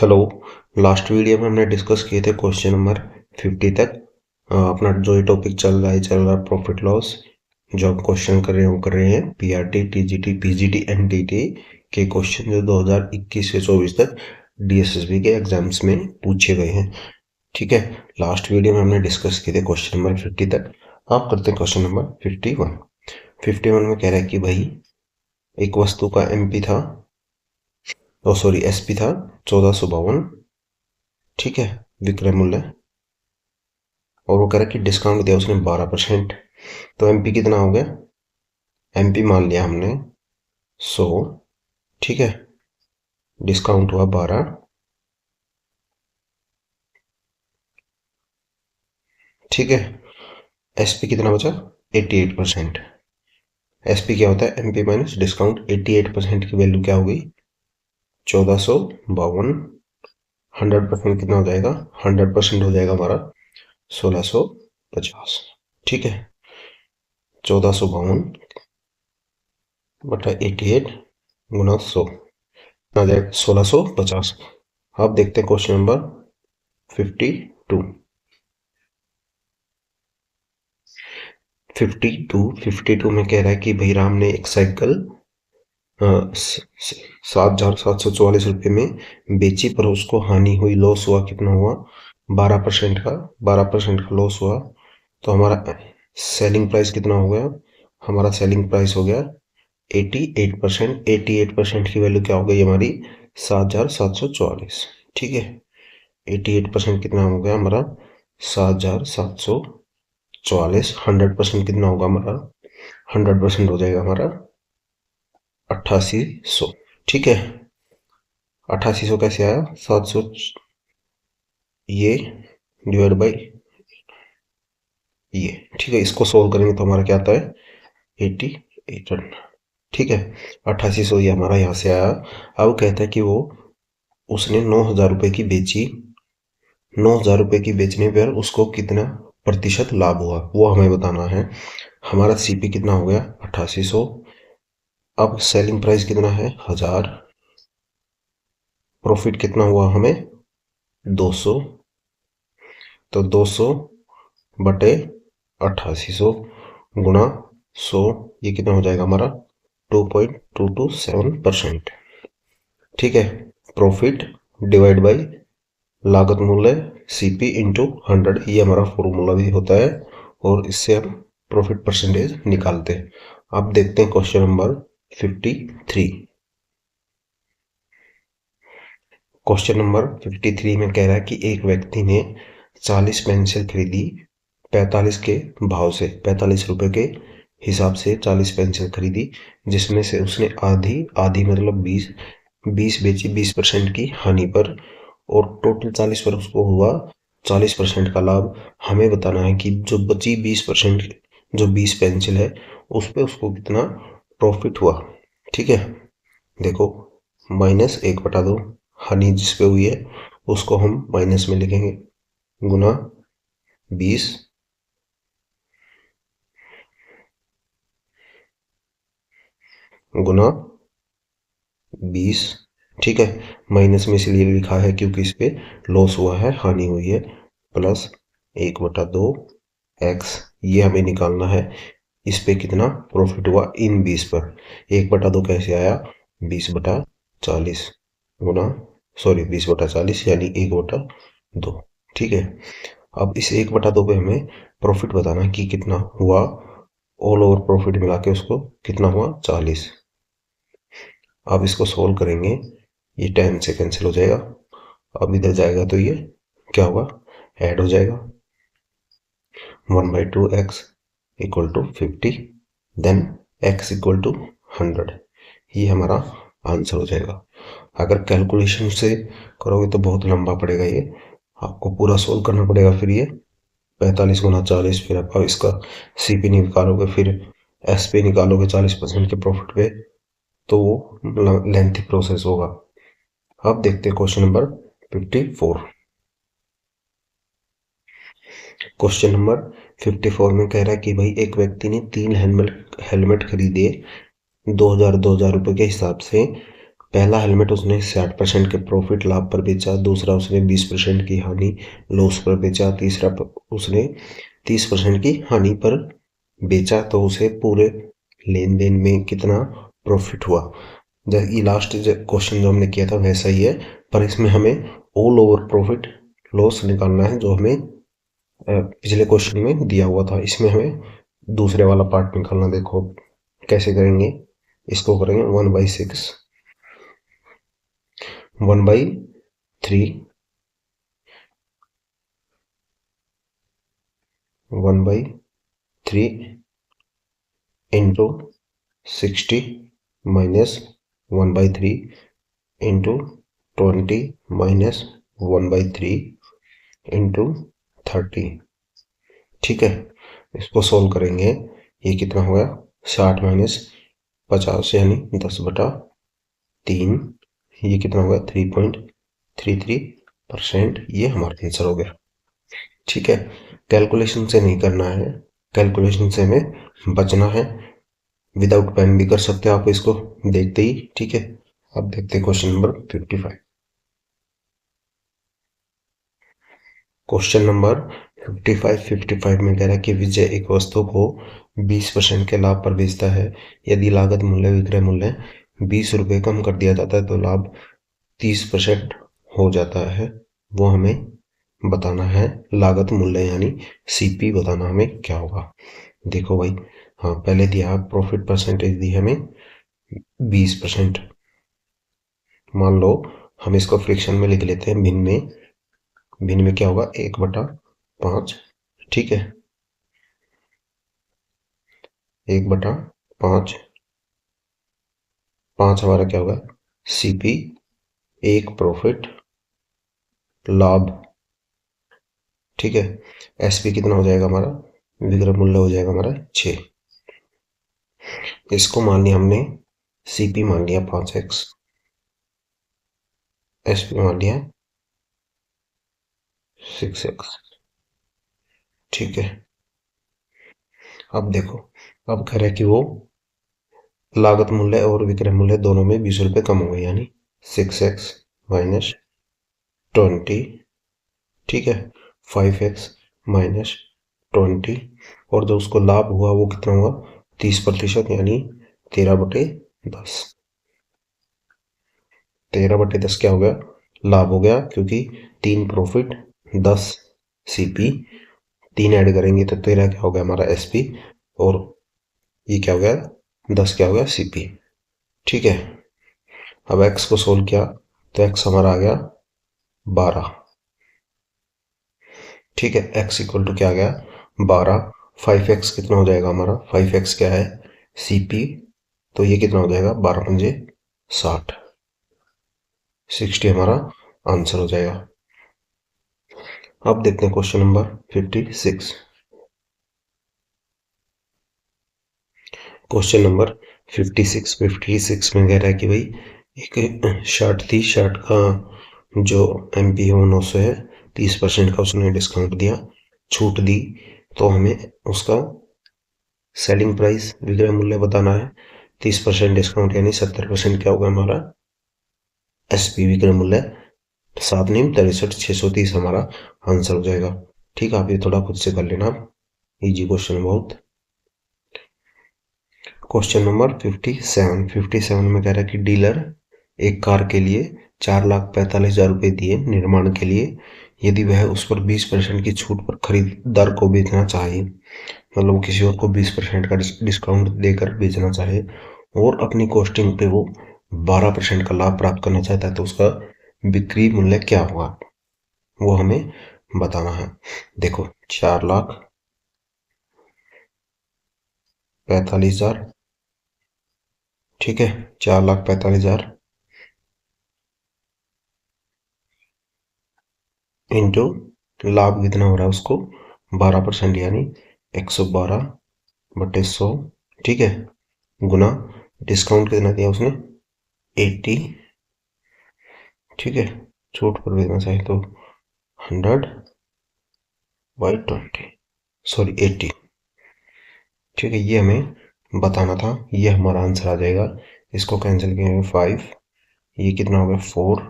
Hello. Last video में हमने discuss किए थे क्वेश्चन नंबर 50 तक। अपना जो ये टॉपिक चल रहा है प्रॉफिट लॉस। जो हम क्वेश्चन कर रहे हैं पीआरटी टीजीटी पीजीटी एनटीटी के क्वेश्चन जो 2021 से 24 तक डीएसएसबी के एग्जाम्स में पूछे गए हैं। ठीक है, लास्ट वीडियो में हमने डिस्कस किए थे क्वेश्चन नंबर 50 तक। आप करते हैं क्वेश्चन नंबर 51। 51 में कह रहा है कि भाई एक वस्तु का एमपी था, एसपी था 1452। ठीक है, विक्रय मूल्य। और वो कह रहा है कि डिस्काउंट दिया उसने 12%। तो एमपी कितना हो गया? एमपी मान लिया हमने 100। ठीक है, डिस्काउंट हुआ 12। ठीक है, एसपी कितना बचा? 88%। एसपी क्या होता है? MP minus discount. 88% की वैल्यू क्या हो गई? 1452। 100% कितना हो जाएगा? 100% हो जाएगा हमारा 1650। ठीक है, 1452 बटा 88 गुना 100 आ जाएगा 1650। अब देखते हैं क्वेश्चन नंबर 52। 52 में कह रहा है कि भाई राम ने एक साइकिल 7,744 में बेची, पर उसको हानि हुई, लॉस हुआ। कितना हुआ? 12% का। 12% का लॉस हुआ। तो हमारा सेलिंग प्राइस कितना हो गया? हमारा सेलिंग प्राइस हो गया 88%। 88% की वैल्यू क्या हो गई हमारी? 7,744। ठीक है, 88% कितना हो गया हमारा? 7,744। 100% कितना होगा हमारा? 100% हो जाएगा हमारा 8800। ठीक है, 8800 कैसे आया? 700 ये डिवाइड बाई ये। ठीक है, इसको सोल्व करेंगे तो हमारा क्या आता है? 88। ठीक है, 8800 ये हमारा यहाँ से आया। अब कहता है कि वो उसने 9,000 रुपये की बेची। 9,000 रुपये की बेचने पर उसको कितना प्रतिशत लाभ हुआ वो हमें बताना है। हमारा सीपी कितना हो गया? 8800। अब सेलिंग प्राइस कितना है? 1000। प्रॉफिट कितना हुआ हमें? 200। तो 200 बटे 8800 गुणा 100, ये कितना हो जाएगा हमारा? 2.227%। ठीक है, प्रॉफिट डिवाइड बाई लागत मूल्य सीपी इंटू 100, ये हमारा फॉर्मूला भी होता है और इससे हम प्रॉफिट परसेंटेज निकालते हैं। अब देखते हैं क्वेश्चन नंबर 53। क्वेश्चन नंबर 53 में कह रहा है कि एक व्यक्ति ने 40 पेंसिल खरीदी 45 के भाव से, 45 रुपए के हिसाब से 40 पेंसिल खरीदी, जिसमें से उसने आधी आधी मतलब 20 बेची 20% की हानि पर, और टोटल 40 पर उसको हुआ 40% का लाभ। हमें बताना है कि जो बची 20%, जो 20 पेंसिल है, उस पर उसको कितना प्रॉफिट हुआ। ठीक है, देखो, -1/2 हानि जिस पे हुई है उसको हम माइनस में लिखेंगे, गुना 20 गुना 20। ठीक है, माइनस में इसलिए लिखा है क्योंकि इस पे लॉस हुआ है, हानि हुई है, प्लस 1/2 एक्स, ये हमें निकालना है। इस पे कितना प्रॉफिट हुआ इन 20 पर। 1/2 कैसे आया? 20/40 गुना 20/40 यानी 1/2। ठीक है, अब इस 1/2 पे हमें प्रॉफिट बताना कि कितना हुआ। ऑल ओवर प्रॉफिट मिला के उसको कितना हुआ? 40। अब इसको सोल्व करेंगे, ये 10 से कैंसिल हो जाएगा। अब इधर जाएगा तो ये क्या होगा? ऐड हो जाएगा। 1/2x equal to 50, then x equal to 100। ये हमारा आंसर हो जाएगा। अगर कैलकुलेशन से करोगे तो बहुत लंबा पड़ेगा, ये आपको पूरा सोल्व करना पड़ेगा। फिर ये 45 गुना 40, फिर आप इसका सीपी निकालोगे, फिर एसपी निकालोगे 40% के प्रॉफिट पे, तो वो लेंथी प्रोसेस होगा। अब देखते हैं क्वेश्चन नंबर 54। क्वेश्चन नंबर 54 में कह रहा है कि भाई एक व्यक्ति ने 3 हेलमेट खरीदे 2,000 रुपए के हिसाब से, पहला हेलमेट उसने 60% के प्रॉफिट लाभ पर बेचा, दूसरा उसने 20% की हानि लॉस पर बेचा, तीसरा उसने 30% की हानि पर बेचा, तो उसे पूरे लेन देन में कितना प्रॉफिट हुआ। ये लास्ट क्वेश्चन जो हमने किया था वैसा ही है, पर इसमें हमें ऑल ओवर प्रॉफिट लॉस निकालना है जो हमें पिछले क्वेश्चन में दिया हुआ था। इसमें हमें दूसरे वाला पार्ट निकालना। देखो कैसे करेंगे, इसको करेंगे 1/6, 1/3, 1/3 into 60 minus 1/3 into 20 minus 1/3 into 30। ठीक है, इसको सोल्व करेंगे। ये कितना होगा, 60 माइनस 50 यानी 10/3। ये कितना होगा, 3.33%। ये हमारा आंसर हो गया। ठीक है, कैलकुलेशन से नहीं करना है, कैलकुलेशन से हमें बचना है। विदाउट पेन भी कर सकते हो आप इसको देखते ही। ठीक है, अब देखते हैं क्वेश्चन नंबर 55। क्वेश्चन नंबर 55 में कह रहा है कि विजय एक वस्तु को 20% के लाभ पर बेचता है। यदि लागत मूल्य विक्रय मूल्य 20 रुपये कम कर दिया जाता है तो लाभ 30% हो जाता है। वो हमें बताना है। लागत मूल्य यानी सीपी बताना हमें क्या होगा। देखो भाई, हाँ पहले दिया प्रॉफिट परसेंटेज दी हमें 20%। मान लो हम इसको फ्रिक्शन में लिख लेते हैं, भिन्न में। भिन्न में क्या होगा, 1/5। ठीक है, 1/5। 5 हमारा क्या होगा, सीपी, एक प्रॉफिट लाभ। ठीक है, एसपी कितना हो जाएगा हमारा, विक्रय मूल्य हो जाएगा हमारा 6। इसको मान लिया हमने, सीपी मान लिया 5x, एसपी मान लिया 6x। ठीक है, अब देखो, अब कह रहे हैं कि वो लागत मूल्य और विक्रय मूल्य दोनों में 20 रुपये कम हो गए, यानी 6x माइनस 20। ठीक है, 5x माइनस 20। और जो उसको लाभ हुआ वो कितना हुआ, 30%, यानी 13/10। 13/10 क्या हो गया, लाभ हो गया, क्योंकि 3 प्रॉफिट 10 सीपी, 3 ऐड करेंगे तो 13 क्या हो गया हमारा एसपी, और ये क्या हो गया, 10 क्या हो गया सीपी। ठीक है, अब x को सोल्व किया तो x हमारा आ गया 12। ठीक है, x इक्वल टू क्या आ गया, 12। 5x कितना हो जाएगा हमारा, 5x क्या है, सीपी, तो ये कितना हो जाएगा, 12×5 60। 60 हमारा आंसर हो जाएगा। अब देखते हैं क्वेश्चन नंबर 56। क्वेश्चन नंबर 56 में कह रहा है कि भाई एक शर्ट थी, शर्ट का जो एमपी है वो 900 है, 30% का उसने डिस्काउंट दिया, छूट दी, तो हमें उसका सेलिंग प्राइस विक्रय मूल्य बताना है। 30% डिस्काउंट यानी 70% क्या होगा हमारा एसपी विक्रय मूल्य, 7 नहीं 63 630 हमारा आंसर हो जाएगा। ठीक है, आप ये थोड़ा खुद से कर लेना, इजी क्वेश्चन बहुत। क्वेश्चन नंबर 57 में कह रहा है कि डीलर एक कार के लिए 4,45,000 रुपये दिए निर्माण के लिए, यदि वह उस पर 20% की छूट पर खरीदार को बेचना चाहे, मतलब किसी और को 20% का डिस्काउंट देकर बेचना चाहे, और अपनी कॉस्टिंग पे वो 12% का लाभ प्राप्त करना चाहता है, तो उसका बिक्री मूल्य क्या होगा, वो हमें बताना है। देखो 4,45,000। ठीक है, 4,45,000 इंटू लाभ कितना हो रहा है उसको 12%, यानी 112/100। ठीक है, गुना डिस्काउंट कितना दिया उसने 80। ठीक है, छूट पर बेचना चाहे तो 100/20, सॉरी 80। ठीक है, ये हमें बताना था, ये हमारा आंसर आ जाएगा। इसको कैंसिल करेंगे 5 ये कितना हो गया 4,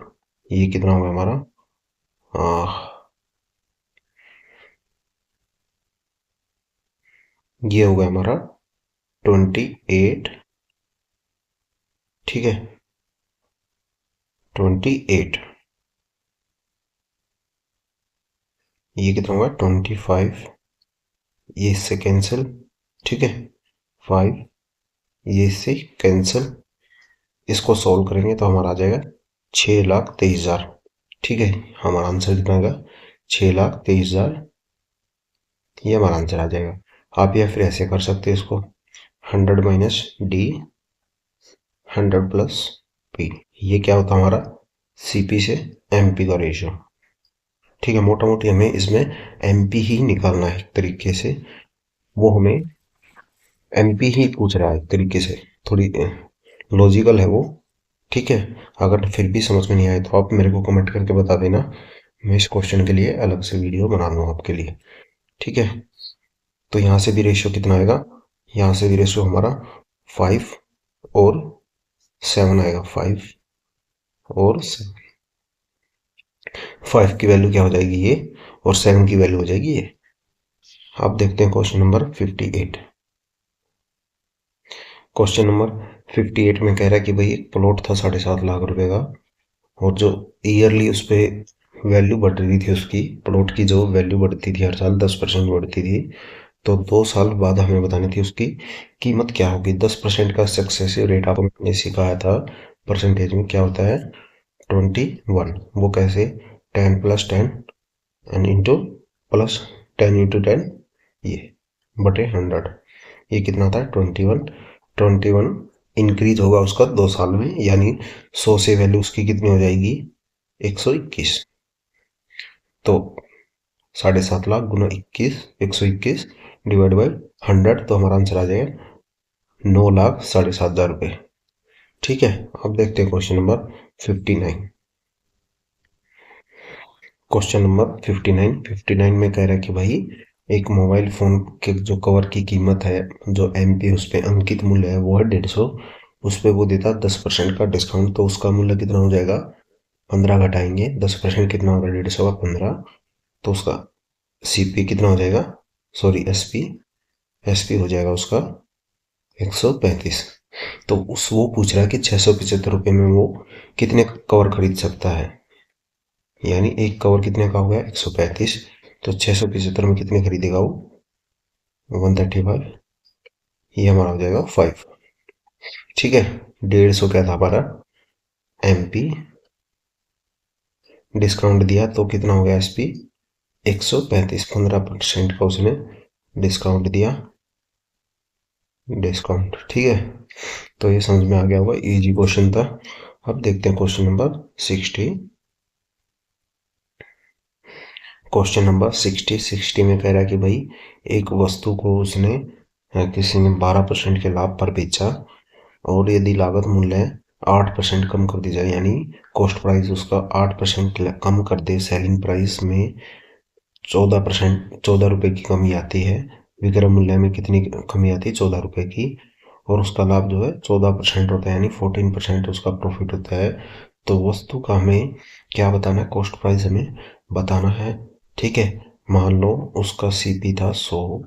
ये कितना हो गया हमारा ये हो गया हमारा 28, ठीक है 28, ये कितना होगा 25, ये इससे कैंसिल, ठीक है 5, ये इससे कैंसिल, इसको सॉल्व करेंगे तो हमारा आ जाएगा 6,23,000, ठीक है हमारा आंसर कितना आएगा 6,23,000, ये हमारा आंसर आ जाएगा। आप या फिर ऐसे कर सकते हैं इसको 100 माइनस डी 100 प्लस पी, ये क्या होता है हमारा सीपी से एमपी का रेशियो, ठीक है मोटा मोटी हमें इसमें एमपी ही निकालना है एक तरीके से, वो हमें एमपी ही पूछ रहा है एक तरीके से, थोड़ी लॉजिकल है वो, ठीक है। अगर फिर भी समझ में नहीं आए तो आप मेरे को कमेंट करके बता देना, मैं इस क्वेश्चन के लिए अलग से वीडियो बना दूँ आपके लिए, ठीक है। तो यहाँ से भी रेशियो कितना आएगा, यहाँ से भी रेशियो हमारा 5 और 7 आएगा, 5 और 5 की वैल्यू क्या हो जाएगी ये, और 7 की वैल्यू हो जाएगी ये। आप देखते हैं क्वेश्चन नंबर 58। क्वेश्चन नंबर 58 में कह रहा है कि भाई एक प्लॉट था 7.5 लाख रुपए का, और जो ईयरली उस पे वैल्यू बढ़ रही थी, उसकी प्लॉट की जो वैल्यू बढ़ती थी हर साल 10% बढ़ती थी, तो 2 साल बाद हमें बतानी थी उसकी कीमत क्या होगी। 10% का सक्सेसिव रेट आपको मैंने सिखाया था परसेंटेज में क्या होता है 21, वो कैसे 10 + 10 एंड इंटू प्लस 10 × 10 ये बटे 100, ये कितना था 21 इंक्रीज होगा उसका 2 साल में, यानी 100 से वैल्यू उसकी कितनी हो जाएगी 121, तो 7.5 लाख गुना 21 121 डिवाइड बाई 100, तो हमारा आंसर आ जाएगा 9,07,500 रुपये, ठीक है। अब देखते हैं क्वेश्चन नंबर 59। क्वेश्चन नंबर 59 में कह रहा है कि भाई एक मोबाइल फोन के जो कवर की कीमत है, जो एमपी उस पर अंकित मूल्य है वो है 150, उस पर वो देता 10% का डिस्काउंट, तो उसका मूल्य कितना हो जाएगा 15 घटाएंगे 10% कितना होगा 150 का 15, तो उसका सीपी कितना हो जाएगा, सॉरी एसपी, एसपी हो जाएगा उसका 135। तो उस वो पूछ रहा है कि 675 रुपये में वो कितने कवर खरीद सकता है, यानी एक कवर कितने का हो गया 135, तो 675 में कितने खरीदेगा वो 135, ये हमारा हो जाएगा 5, ठीक है। 150 क्या था हमारा एमपी, डिस्काउंट दिया तो कितना हो गया एसपी 135, 15% का उसने डिस्काउंट दिया, डिस्काउंट, ठीक है। तो ये समझ में आ गया होगा, इजी क्वेश्चन था। अब देखते हैं क्वेश्चन नंबर 60। क्वेश्चन नंबर 60 में कह रहा है कि भाई एक वस्तु को उसने किसी ने 12% के लाभ पर बेचा, और यदि लागत मूल्य 8% कम कर दी जाए, यानी कॉस्ट प्राइस उसका 8% कम कर दे, सेलिंग प्राइस में 14%, 14 रुपये की कमी आती है, विक्रय मूल्य में कितनी कमी आती है 14 रुपये की, और उसका लाभ जो है 14% होता है, यानी 14% उसका प्रॉफिट होता है। तो वस्तु का हमें क्या बताना है, कॉस्ट प्राइस हमें बताना है, ठीक है। मान लो उसका सीपी था 100,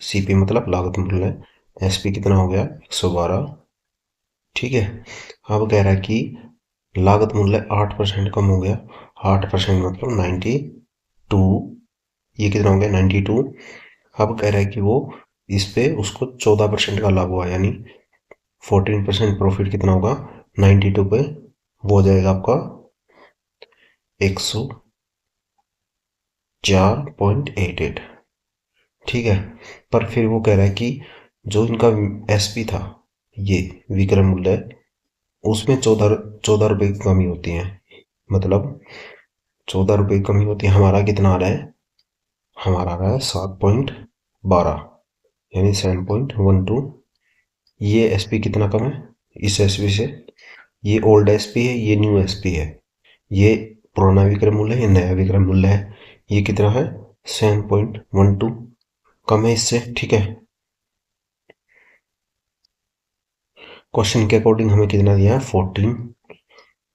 सीपी मतलब लागत मूल्य, एसपी कितना हो गया 112, ठीक है। अब कह रहा है कि लागत मूल्य 8% कम हो गया, 8% मतलब 92, ये कितना हो गया 92। अब कह रहा है कि वो इस पे उसको 14% का लाभ हुआ, यानी 14% प्रॉफिट कितना होगा 92 पे, वो हो जाएगा आपका 104.88, ठीक है। पर फिर वो कह रहा है कि जो इनका एसपी था, ये विक्रय मूल्य, उसमें 14 रुपये की कमी होती है, मतलब 14 रुपये की कमी होती है, हमारा कितना आ रहा है, हमारा आ रहा है 7.12, यानी 7.12, ये एसपी कितना कम है इस एसपी से, ये ओल्ड एसपी है ये न्यू एसपी है, ये पुराना विक्रय मूल्य है ये नया विक्रय मूल्य है, ये कितना है 7.12 कम है इससे, ठीक है। क्वेश्चन के अकॉर्डिंग हमें कितना दिया है 14,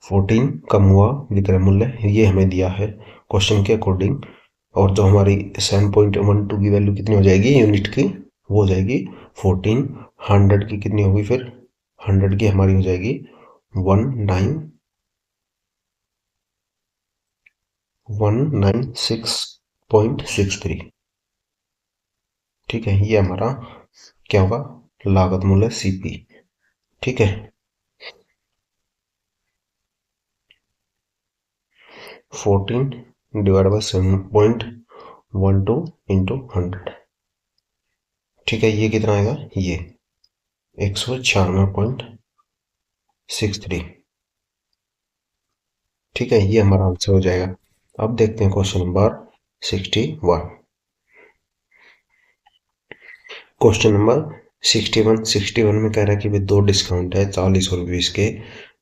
14 कम हुआ विक्रय मूल्य, ये हमें दिया है क्वेश्चन के अकॉर्डिंग। और जो हमारी 7.12 की वैल्यू कितनी हो जाएगी यूनिट की, वो हो जाएगी 14। 100 की कितनी होगी फिर, 100 की हमारी हो जाएगी 196.63। ठीक है, ये हमारा क्या होगा, लागत मूल्य सीपी। ठीक है, 14 डिवाइड बाई 7.12 इंटू 100। ठीक है, ये कितना आएगा, ये 196.63। ठीक है, ये हमारा आंसर हो जाएगा। अब देखते हैं क्वेश्चन नंबर 61। क्वेश्चन नंबर 61 में कह रहा है कि भाई दो डिस्काउंट है 40 और 20 के,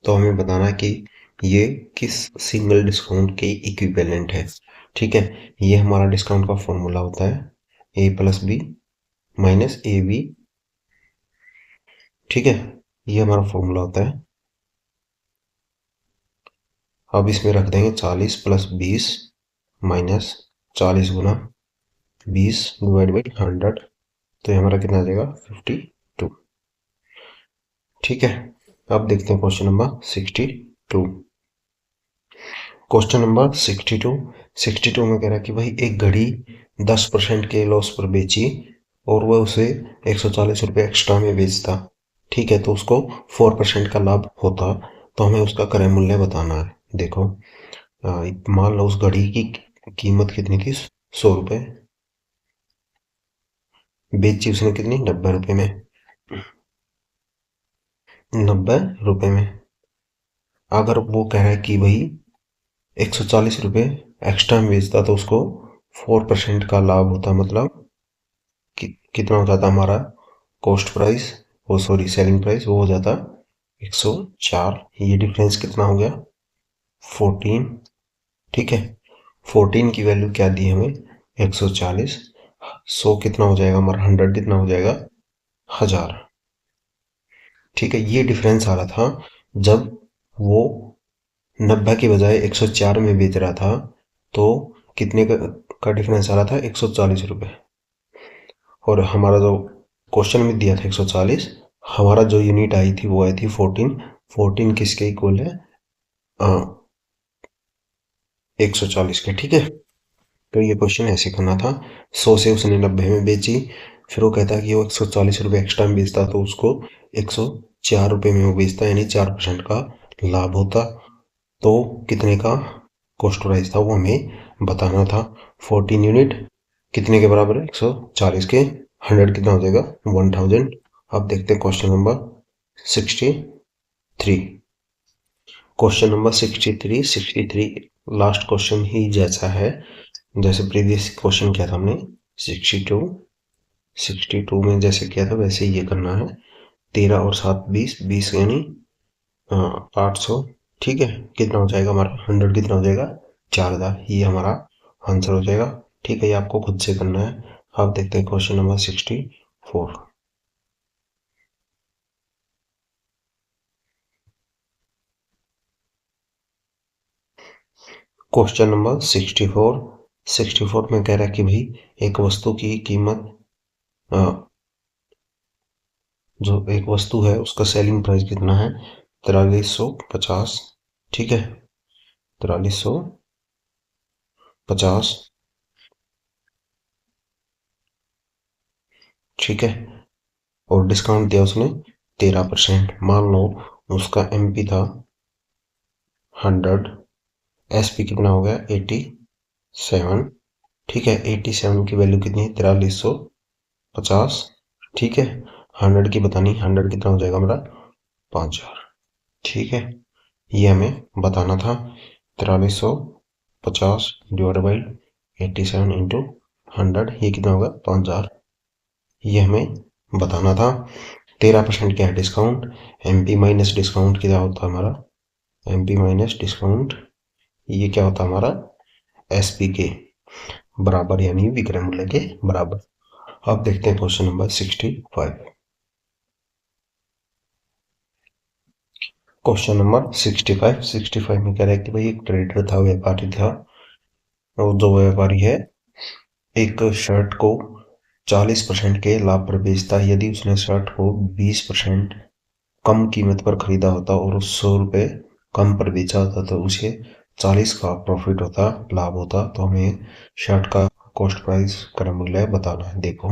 तो हमें बताना है कि ये किस सिंगल डिस्काउंट के इक्विवेलेंट है। ठीक है, ये हमारा डिस्काउंट का फॉर्मूला होता है A plus B minus A B. ठीक है, ये हमारा फॉर्मूला होता है। अब इसमें रख देंगे 40 plus 20 minus 40 Guna 20 divide by 100, तो ये हमारा कितना आ जाएगा 52। ठीक है, अब देखते हैं क्वेश्चन नंबर 62। क्वेश्चन नंबर 62 में कह रहा है कि भाई एक घड़ी 10% के लॉस पर बेची और वह उसे 140 रुपये एक्स्ट्रा में बेचता। ठीक है, तो उसको 4% का लाभ होता, तो हमें उसका क्रय मूल्य बताना है। देखो, मान लो उस घड़ी की कीमत कितनी थी, 100 रुपये, बेची उसने कितनी, 90 रुपये में। 90 रुपये में अगर वो कह रहा है कि भाई 140 रुपये एक्स्ट्रा में बेचता तो उसको 4% का लाभ होता, मतलब कितना हो जाता हमारा कॉस्ट प्राइस, वो सॉरी सेलिंग प्राइस, वो हो जाता 104। ये डिफरेंस कितना हो गया, 14। ठीक है, 14 की वैल्यू क्या दी हमें, 140। 100 कितना हो जाएगा हमारा, 100 कितना हो जाएगा, 1000। ठीक है, ये डिफरेंस आ रहा था जब वो 90 की बजाय 104 में बेच रहा था, तो कितने का डिफरेंस आ रहा था, 140 रुपये। और हमारा जो क्वेश्चन में दिया था 140, हमारा जो यूनिट आई थी वो आई थी 14। 14 किसके इक्वल है, 140 के। ठीक है, तो ये क्वेश्चन ऐसे करना था। 100 से उसने 90 में बेची, फिर वो कहता है कि वो 140 रुपये एक्स्ट्रा में बेचता तो उसको 104 रुपये में वो बेचता, यानी 4% का लाभ होता। तो कितने का कॉस्ट प्राइस था वो हमें बताना था। 14 यूनिट कितने के बराबर है, 140 के, 100 कितना हो जाएगा, 1000। अब देखते हैं question number 63। Question number 63 last question ही जैसा है जैसे प्रीवियस क्वेश्चन किया था हमने। 62 में जैसे किया था वैसे ही ये करना है। 13 और 7 20, 20 यानी 800। ठीक है, कितना हो जाएगा हमारा, 100 कितना हो जाएगा, 4000। ये हमारा आंसर हो जाएगा। ठीक है, ये आपको खुद से करना है। अब देखते हैं क्वेश्चन नंबर 64। क्वेश्चन नंबर 64 में कह रहा है कि भाई एक वस्तु की कीमत, जो एक वस्तु है उसका सेलिंग प्राइस कितना है, 4350। ठीक है, 4350। ठीक है, और डिस्काउंट दिया उसने 13%। मान लो उसका एमपी था 100, एसपी कितना हो गया 87। ठीक है, 87 की वैल्यू कितनी है, 4350। ठीक है, 100 की बतानी, 100 कितना हो जाएगा हमारा, 5000। ठीक है, ये हमें बताना था। 4350 डिवाइड बाई 87 इंटू 100, ये कितना होगा, 5000। ये हमें बताना था। 13% क्या है डिस्काउंट, एमपी माइनस डिस्काउंट क्या होता है हमारा, एमपी माइनस डिस्काउंट, ये क्या होता है हमारा, एसपी के बराबर, यानी विक्रय मूल्य के बराबर। अब देखते हैं क्वेश्चन नंबर 65। क्वेश्चन नंबर 65 में कह रहा है कि भाई एक ट्रेडर था, व्यापारी था, और जो व्यापारी है एक शर्ट को 40% के लाभ पर बेचता है। यदि उसने शर्ट को 20% कम कीमत पर खरीदा होता और उस 100 रुपये कम पर बेचा होता तो उसे 40 का प्रॉफिट होता, लाभ होता। तो हमें शर्ट का कॉस्ट प्राइस क्रय मूल्य बताना है। देखो,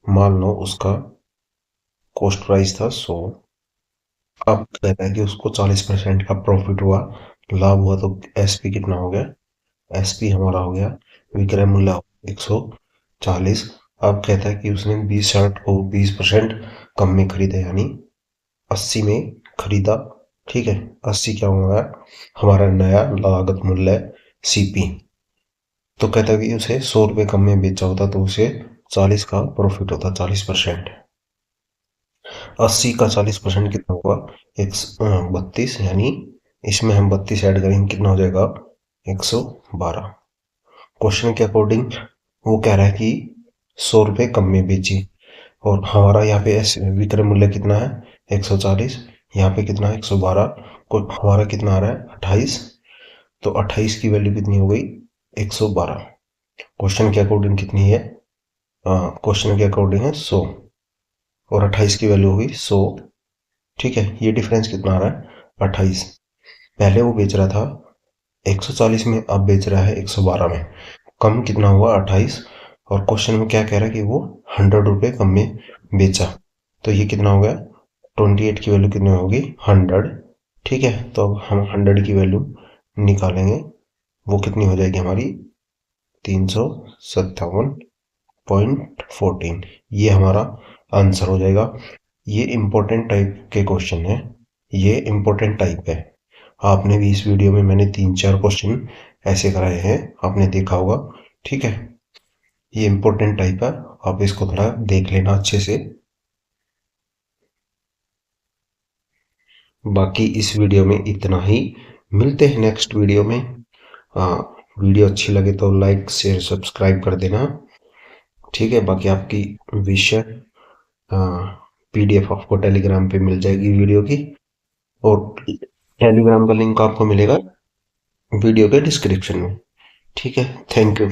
मान लो उसका कॉस्ट प्राइस था 100। अब कहता है कि उसको 40% का प्रॉफिट हुआ, लाभ हुआ, तो एसपी कितना हो गया? एसपी हमारा हो गया विक्रय मूल्य 140। अब कहता है कि उसने 20 शर्ट को 20% कम में खरीदा, यानी 80 में खरीदा। ठीक है, 80 क्या होगा? हमारा नया लागत मूल्य सीपी। तो कहता है कि उसे 100 रुपये कम में बेचा होता तो उसे 40 का प्रॉफिट होता, 40%। 80 का 40% कितना होगा? 132, यानी इसमें हम 32 ऐड करेंगे, कितना हो जाएगा? 112। क्वेश्चन के अकॉर्डिंग वो कह रहा है कि 100 रुपये कम में बेची, और हमारा यहाँ पे विक्रय मूल्य कितना है? 140। यहाँ पे कितना है? 112। को हमारा कितना आ रहा है? 28। तो 28 की वैल्यू कितनी हो गई? 112। क्वेश्चन के अकॉर्डिंग कितनी है? क्वेश्चन के अकॉर्डिंग है 100, और 28 की वैल्यू होगी 100। ठीक है, ये डिफरेंस कितना आ रहा है? 28। पहले वो बेच रहा था 140 में, अब बेच रहा है 112 में। कम कितना हुआ? 28। और क्वेश्चन में क्या कह रहा है कि वो 100 रुपये कम में बेचा। तो ये कितना हो गया? 28 की वैल्यू कितनी होगी? 100। ठीक है, तो अब हम 100 की वैल्यू निकालेंगे, वो कितनी हो जाएगी हमारी? 357.14। ये हमारा आंसर हो जाएगा। ये इम्पोर्टेंट टाइप के क्वेश्चन है, ये इम्पोर्टेंट टाइप है। आपने भी इस वीडियो में मैंने 3-4 क्वेश्चन ऐसे कराए हैं, आपने देखा होगा। ठीक है, ये इम्पोर्टेंट टाइप है, आप इसको थोड़ा देख लेना अच्छे से। बाकी इस वीडियो में इतना ही, मिलते हैं नेक्स्ट वीडियो में। वीडियो अच्छी लगे तो लाइक शेयर सब्सक्राइब कर देना। ठीक है, बाकी आपकी विषय पीडीएफ आपको टेलीग्राम पे मिल जाएगी वीडियो की, और टेलीग्राम का लिंक आपको मिलेगा वीडियो के डिस्क्रिप्शन में। ठीक है, थैंक यू।